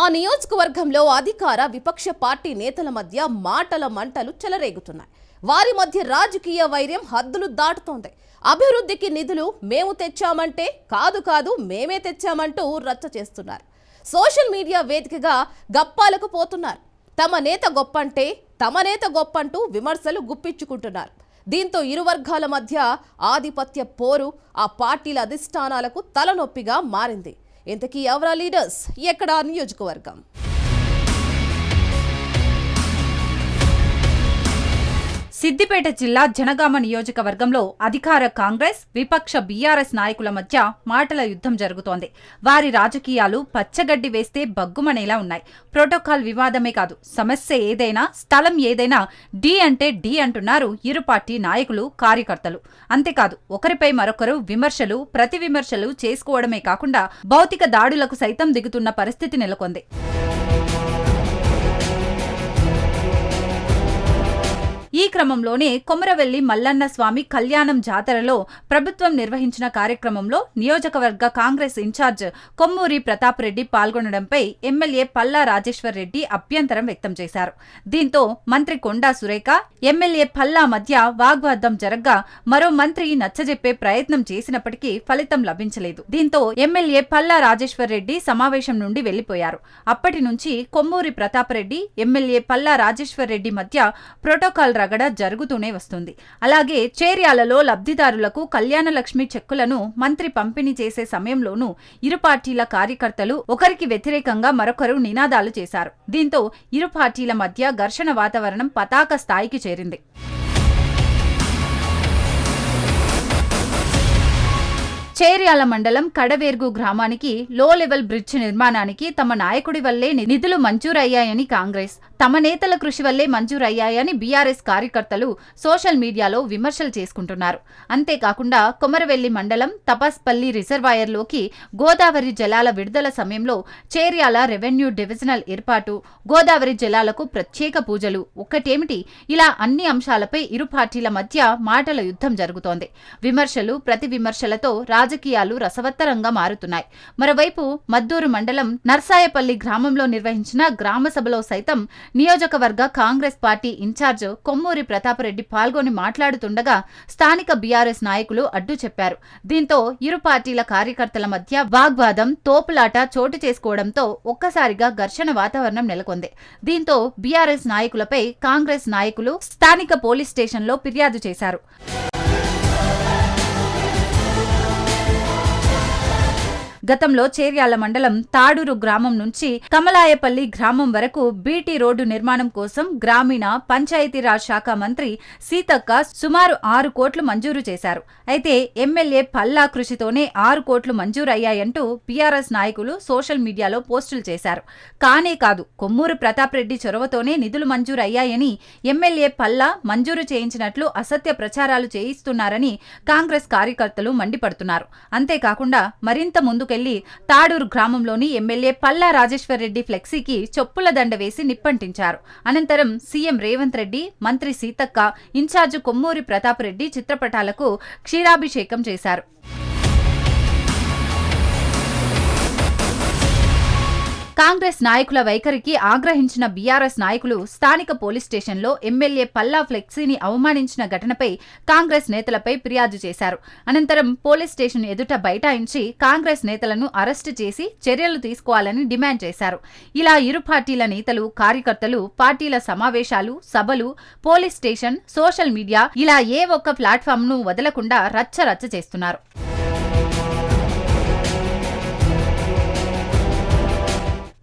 ఆ నియోజకవర్గంలో అధికార విపక్ష పార్టీ నేతల మధ్య మాటల మంటలు చెలరేగుతున్నాయి. వారి మధ్య రాజకీయ వైర్యం హద్దులు దాటుతోంది. అభివృద్ధికి నిధులు మేము తెచ్చామంటే కాదు మేమే తెచ్చామంటూ రచ్చ చేస్తున్నారు. సోషల్ మీడియా వేదికగా గప్పాలకు పోతున్నారు. తమ నేత గొప్పంటూ విమర్శలు గుప్పించుకుంటున్నారు. దీంతో ఇరు వర్గాల మధ్య ఆధిపత్య పోరు ఆ పార్టీల అధిష్టానాలకు తలనొప్పిగా మారింది. ఇంతకీ ఎవరా లీడర్స్, ఎక్కడా నియోజకవర్గం? సిద్దిపేట జిల్లా జనగామ నియోజకవర్గంలో అధికార కాంగ్రెస్, విపక్ష బీఆర్ఎస్ నాయకుల మధ్య మాటల యుద్ధం జరుగుతోంది. వారి రాజకీయాలు పచ్చగడ్డి వేస్తే బగ్గుమనేలా ఉన్నాయి. ప్రోటోకాల్ వివాదమే కాదు, సమస్య ఏదైనా, స్థలం ఏదైనా డి అంటే డి అంటున్నారు ఇరు పార్టీ నాయకులు, కార్యకర్తలు. అంతేకాదు, ఒకరిపై మరొకరు విమర్శలు, ప్రతి విమర్శలు చేసుకోవడమే కాకుండా భౌతిక దాడులకు సైతం దిగుతున్న పరిస్థితి నెలకొంది. ఈ క్రమంలోనే కొమరవెల్లి మల్లన్న స్వామి కళ్యాణం జాతరలో ప్రభుత్వం నిర్వహించిన కార్యక్రమంలో నియోజకవర్గ కాంగ్రెస్ ఇన్ఛార్జ్ కొమ్మూరి ప్రతాప్ రెడ్డి పాల్గొనడంపై ఎమ్మెల్యే పల్లా రాజేశ్వర్ రెడ్డి అభ్యంతరం వ్యక్తం చేశారు. దీంతో మంత్రి కొండా సురేఖ, ఎమ్మెల్యే పల్లా మధ్య వాగ్వాదం జరగ్గా మరో మంత్రి నచ్చజెప్పే ప్రయత్నం చేసినప్పటికీ ఫలితం లభించలేదు. దీంతో ఎమ్మెల్యే పల్లా రాజేశ్వర్ రెడ్డి సమావేశం నుండి వెళ్లిపోయారు. అప్పటి నుంచి కొమ్మూరి ప్రతాప్ రెడ్డి, ఎమ్మెల్యే పల్లా రాజేశ్వర్ రెడ్డి మధ్య ప్రోటోకాల్ రగడ జరుగుతూనే వస్తుంది. అలాగే చేర్యాలలో లబ్ధిదారులకు కళ్యాణలక్ష్మి చెక్కులను మంత్రి పంపిణీ చేసే సమయంలోనూ ఇరు పార్టీల కార్యకర్తలు ఒకరికి వ్యతిరేకంగా మరొకరు నినాదాలు చేశారు. దీంతో ఇరు పార్టీల మధ్య ఘర్షణ వాతావరణం పతాక స్థాయికి చేరింది. చేర్యాల మండలం కడవేర్గు గ్రామానికి లో లెవెల్ బ్రిడ్జ్ నిర్మాణానికి తమ నాయకుడి వల్లే నిధులు మంజూరయ్యాయని కాంగ్రెస్, తమ నేతల కృషి వల్లే మంజూరయ్యాయని బీఆర్ఎస్ కార్యకర్తలు సోషల్ మీడియాలో విమర్శలు చేసుకుంటున్నారు. అంతేకాకుండా కొమరవెల్లి మండలం తపస్పల్లి రిజర్వాయర్లోకి గోదావరి జలాల విడుదల సమయంలో చేర్యాల రెవెన్యూ డివిజనల్ ఏర్పాటు, గోదావరి జలాలకు ప్రత్యేక పూజలు ఒక్కటేమిటి, ఇలా అన్ని అంశాలపై ఇరు పార్టీల మధ్య మాటల యుద్ధం జరుగుతోంది. విమర్శలు, ప్రతి విమర్శలతో రాజకీయాలు రసవత్తరంగా మారుతున్నాయి. మరోవైపు మద్దూరు మండలం నర్సాయపల్లి గ్రామంలో నిర్వహించిన గ్రామ సభలో సైతం నియోజకవర్గ కాంగ్రెస్ పార్టీ ఇన్ఛార్జ్ కొమ్మూరి ప్రతాపరెడ్డి పాల్గొని మాట్లాడుతుండగా స్థానిక బీఆర్ఎస్ నాయకులు అడ్డు చెప్పారు. దీంతో ఇరు పార్టీల కార్యకర్తల మధ్య వాగ్వాదం, తోపులాట చోటు చేసుకోవడంతో ఒక్కసారిగా ఘర్షణ వాతావరణం నెలకొంది. దీంతో బీఆర్ఎస్ నాయకులపై కాంగ్రెస్ నాయకులు స్థానిక పోలీస్ స్టేషన్లో ఫిర్యాదు చేశారు. గతంలో చేర్యాల మండలం తాడూరు గ్రామం నుంచి కమలాయపల్లి గ్రామం వరకు బీటీ రోడ్డు నిర్మాణం కోసం గ్రామీణ పంచాయతీరాజ్ శాఖ మంత్రి సీతక్క సుమారు 6 కోట్లు మంజూరు చేశారు. అయితే ఎమ్మెల్యే పల్లా కృషితోనే 6 కోట్లు మంజూరయ్యాయంటూ బీఆర్ఎస్ నాయకులు సోషల్ మీడియాలో పోస్టులు చేశారు. కానే కాదు, కొమ్మూరి ప్రతాప్ రెడ్డి చొరవతోనే నిధులు మంజూరయ్యాయని, ఎమ్మెల్యే పల్లా మంజూరు చేయించినట్లు అసత్య ప్రచారాలు చేయిస్తున్నారని కాంగ్రెస్ కార్యకర్తలు మండిపడుతున్నారు. అంతేకాకుండా మరింత ముందుకు తాడూరు గ్రామంలోని ఎమ్మెల్యే పల్లా రాజేశ్వర్ రెడ్డి ఫ్లెక్సీకి చెప్పుల దండ వేసి నిప్పంటించారు. అనంతరం సీఎం రేవంత్ రెడ్డి, మంత్రి సీతక్క, ఇన్ఛార్జ్ కొమ్మూరి ప్రతాప్ రెడ్డి చిత్రపటాలకు క్షీరాభిషేకం చేశారు. కాంగ్రెస్ నాయకుల వైఖరికి ఆగ్రహించిన బీఆర్ఎస్ నాయకులు స్థానిక పోలీస్ స్టేషన్లో ఎమ్మెల్యే పల్లా ఫ్లెక్సీని అవమానించిన ఘటనపై కాంగ్రెస్ నేతలపై ఫిర్యాదు చేశారు. అనంతరం పోలీస్ స్టేషన్ ఎదుట బైఠాయించి కాంగ్రెస్ నేతలను అరెస్టు చేసి చర్యలు తీసుకోవాలని డిమాండ్ చేశారు. ఇలా ఇరు పార్టీల నేతలు, కార్యకర్తలు పార్టీల సమావేశాలు, సభలు, పోలీస్ స్టేషన్, సోషల్ మీడియా ఇలా ఏ ఒక్క ప్లాట్ఫామ్ను వదలకుండా రచ్చ చేస్తున్నారు.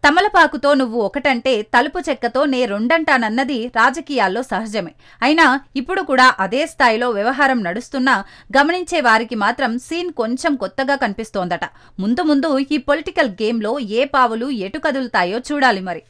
తమలపాకుతో నువ్వు ఒకటంటే తలుపు చెక్కతో నే రెండంటానన్నది రాజకీయాల్లో సహజమే. అయినా ఇప్పుడు కూడా అదే స్థాయిలో వ్యవహారం నడుస్తున్నా గమనించే వారికి మాత్రం సీన్ కొంచెం కొత్తగా కనిపిస్తోందట. ముందు ఈ పొలిటికల్ గేమ్లో ఏ పావులు ఎటు కదులుతాయో చూడాలి మరి.